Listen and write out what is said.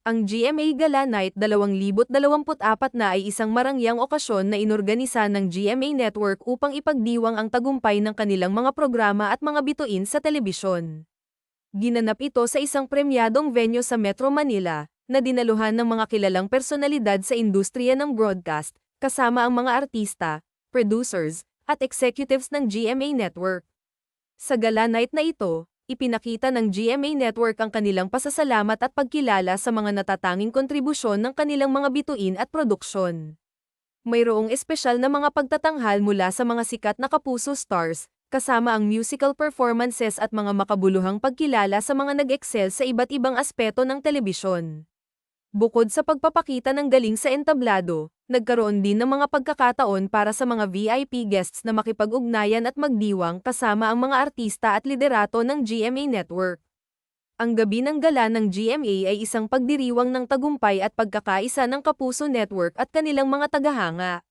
Ang GMA Gala Night 2024 na ay isang marangyang okasyon na inorganisa ng GMA Network upang ipagdiwang ang tagumpay ng kanilang mga programa at mga bituin sa telebisyon. Ginanap ito sa isang premyadong venue sa Metro Manila, na dinaluhan ng mga kilalang personalidad sa industriya ng broadcast, kasama ang mga artista, producers, at executives ng GMA Network. Sa gala night na ito, ipinakita ng GMA Network ang kanilang pasasalamat at pagkilala sa mga natatanging kontribusyon ng kanilang mga bituin at produksyon. Mayroong espesyal na mga pagtatanghal mula sa mga sikat na kapuso stars, kasama ang musical performances at mga makabuluhang pagkilala sa mga nag-excel sa iba't ibang aspeto ng telebisyon. Bukod sa pagpapakita ng galing sa entablado, nagkaroon din ng mga pagkakataon para sa mga VIP guests na makipag-ugnayan at magdiwang kasama ang mga artista at liderato ng GMA Network. Ang gabi ng gala ng GMA ay isang pagdiriwang ng tagumpay at pagkakaisa ng Kapuso Network at kanilang mga tagahanga.